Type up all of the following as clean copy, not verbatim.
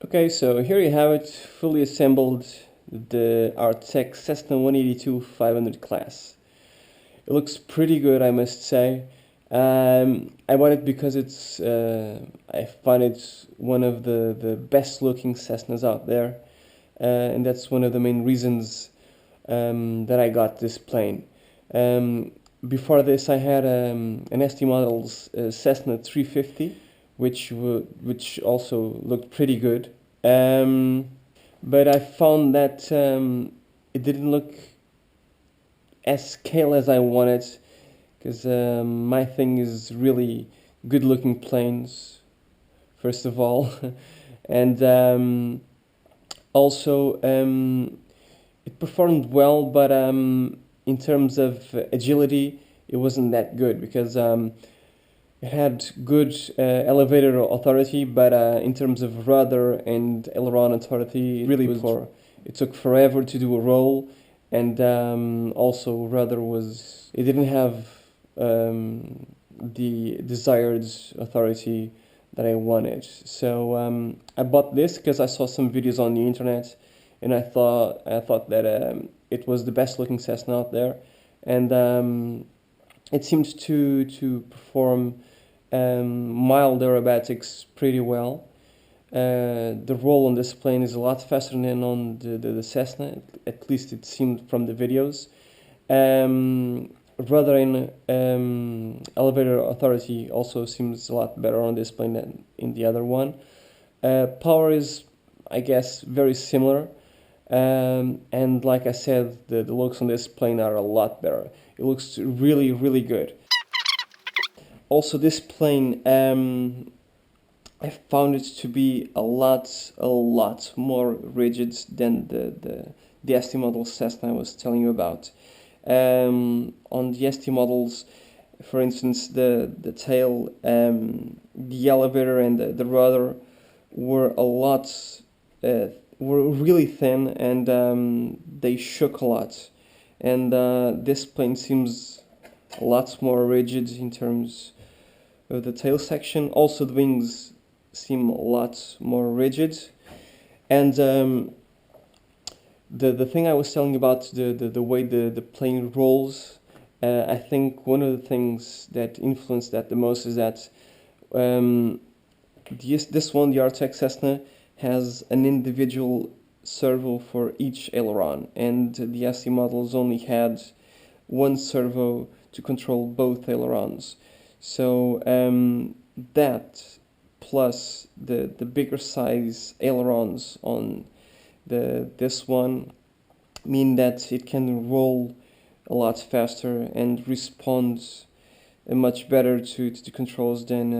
Okay, so here you have it, fully assembled, the Art-tech Cessna 182 500 class. It looks pretty good, I must say. I bought it because I find it one of the best looking Cessnas out there, and that's one of the main reasons that I got this plane. Um, Before this, I had an ST Models Cessna 350, which also looked pretty good. Um, but I found that it didn't look as scale as I wanted, because my thing is really good looking planes, first of all, and also it performed well, but in terms of agility, it wasn't that good because it had good elevator authority, but in terms of rudder and aileron authority, it took forever to do a roll, and also rudder it didn't have the desired authority that I wanted. So I bought this because I saw some videos on the internet, and I thought that it was the best looking Cessna out there, and it seemed to perform mild aerobatics pretty well. The roll on this plane is a lot faster than on the Cessna, at least it seemed from the videos. Rather in elevator authority also seems a lot better on this plane than in the other one. Power is, I guess, very similar. And like I said, the looks on this plane are a lot better. It looks really, really good. Also, this plane, I found it to be a lot more rigid than the ST model Cessna I was telling you about. On the ST models, for instance, the tail, the elevator, and the rudder were were really thin, and they shook a lot. And this plane seems a lot more rigid in terms of the tail section. Also, the wings seem a lot more rigid, and the thing I was telling about the way the plane rolls, I think one of the things that influenced that the most is that the Art-tech Cessna, has an individual servo for each aileron, and the ST models only had one servo to control both ailerons. So that plus the bigger size ailerons on this one mean that it can roll a lot faster and respond much better to the controls than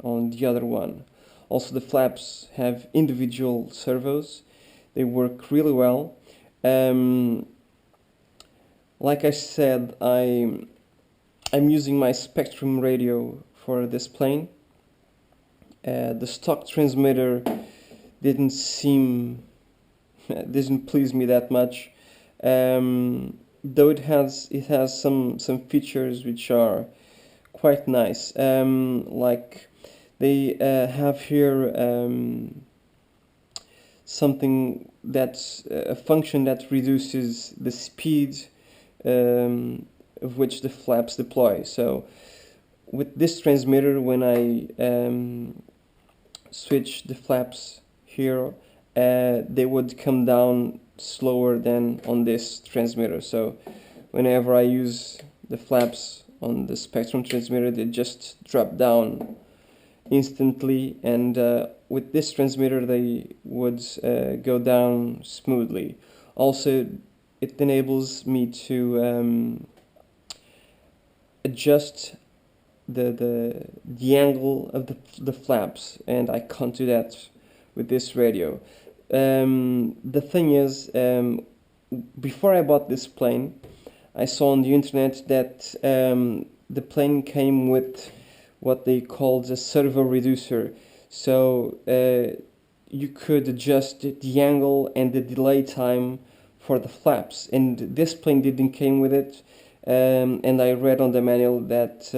on the other one. Also, the flaps have individual servos. They work really well. Like I said, I'm using my Spectrum radio for this plane. The stock transmitter didn't please me that much, though it has some features which are quite nice. Like they have here something that's a function that reduces the speed of which the flaps deploy. So with this transmitter, when I switch the flaps here, they would come down slower than on this transmitter. So whenever I use the flaps on the Spectrum transmitter, they just drop down instantly, and with this transmitter they would go down smoothly. Also, it enables me to adjust the angle of the flaps, and I can't do that with this radio. The thing is, before I bought this plane, I saw on the internet that the plane came with what they called a servo reducer. So you could adjust the angle and the delay time for the flaps, and this plane didn't came with it. And I read on the manual that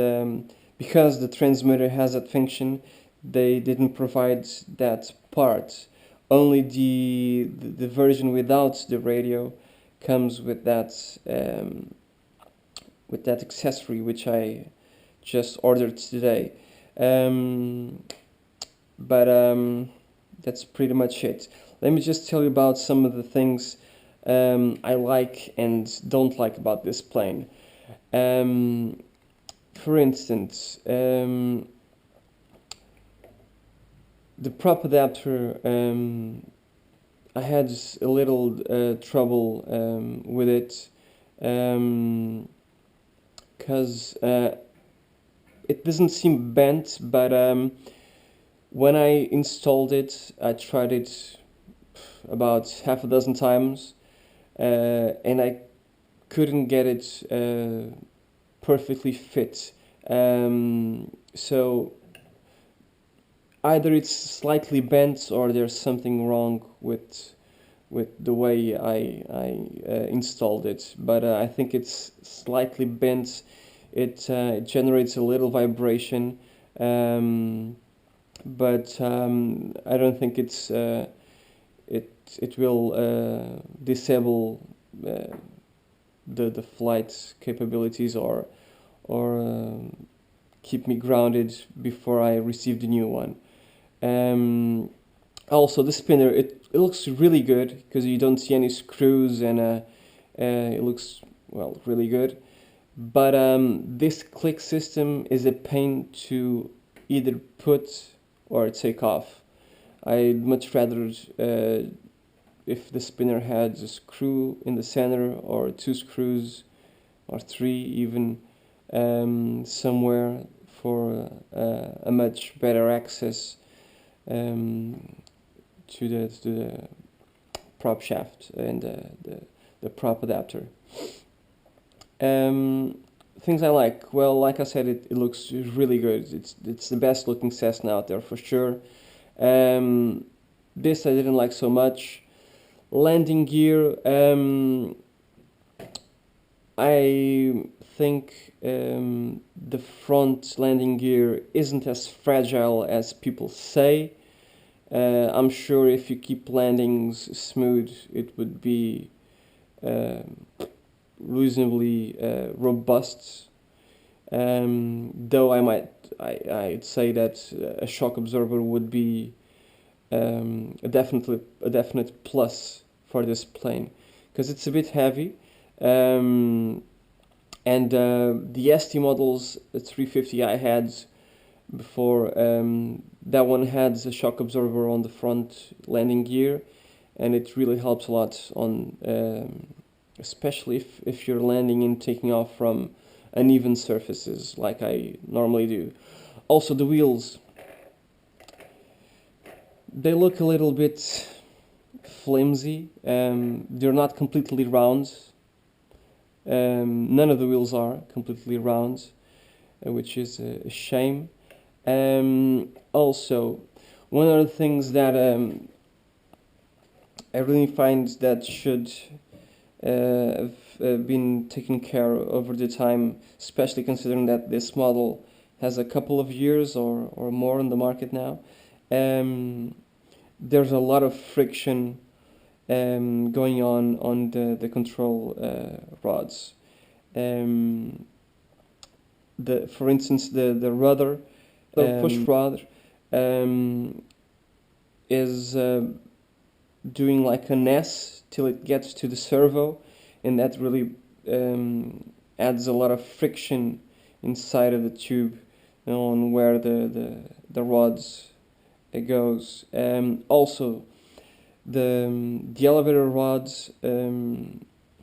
because the transmitter has that function, they didn't provide that part. Only the version without the radio comes with that accessory, which I just ordered today. Um, but that's pretty much it. Let me just tell you about some of the things I like and don't like about this plane. Um, for instance, the prop adapter, I had a little trouble with it because it doesn't seem bent, but when I installed it, I tried it about half a dozen times, and I couldn't get it perfectly fit. So either it's slightly bent or there's something wrong with the way I installed it. But I think it's slightly bent. It generates a little vibration, but I don't think it will disable the flight capabilities or keep me grounded before I receive the new one. Um, Also, the spinner, it looks really good because you don't see any screws, and it looks, well, really good. But this click system is a pain to either put or take off. I'd much rather if the spinner had a screw in the center, or two screws, or three even, somewhere for a much better access um, to the prop shaft and the prop adapter. Things I like. Well, like I said, it looks really good. It's the best looking Cessna out there for sure. This I didn't like so much. Landing gear. I think the front landing gear isn't as fragile as people say. I'm sure if you keep landings smooth, it would be reasonably robust. Though I'd say that a shock absorber would be a definite plus for this plane, because it's a bit heavy. And the ST models, the 350 I had before, that one had a shock absorber on the front landing gear, and it really helps a lot on especially if you're landing and taking off from uneven surfaces like I normally do. Also, the wheels, they look a little bit flimsy. They're not completely round. None of the wheels are completely round, which is a shame. Also, one of the things that I really find that should have been taken care of over the time, especially considering that this model has a couple of years or more on the market now. There's a lot of friction going on the control rods. For instance, the rudder, the push rod, is doing like an S till it gets to the servo, and that really adds a lot of friction inside of the tube on where the rods goes. Also, the elevator rods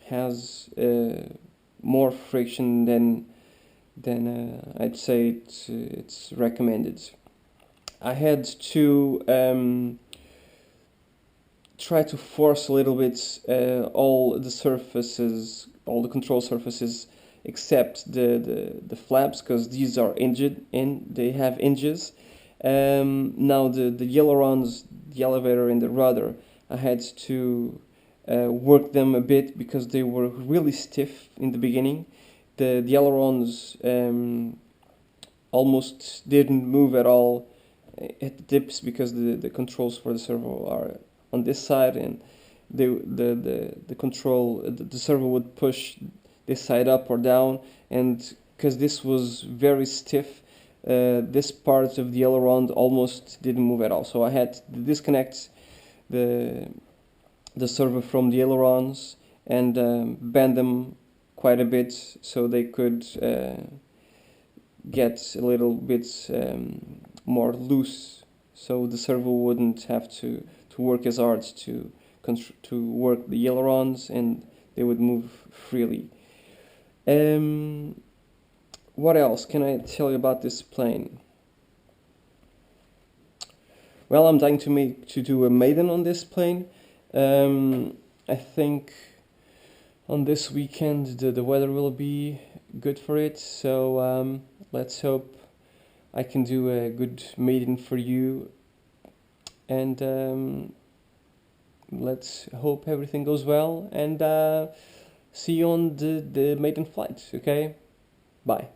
has more friction than I'd say it's recommended. I had to try to force a little bit all the surfaces, all the control surfaces, except the flaps, because these are hinged in, they have hinges. Now the ailerons, the elevator and the rudder, I had to work them a bit because they were really stiff in the beginning. The ailerons almost didn't move at all it dips because the controls for the servo are on this side, and the control the servo would push this side up or down, and because this was very stiff, this part of the aileron almost didn't move at all. So I had to disconnect the servo from the ailerons and bend them quite a bit so they could get a little bit more loose, so the servo wouldn't have to work as hard to work the ailerons, and they would move freely. What else can I tell you about this plane? Well, I'm dying to do a maiden on this plane. I think on this weekend the weather will be good for it, so let's hope I can do a good maiden for you, and let's hope everything goes well, and see you on the maiden flight. Okay, bye.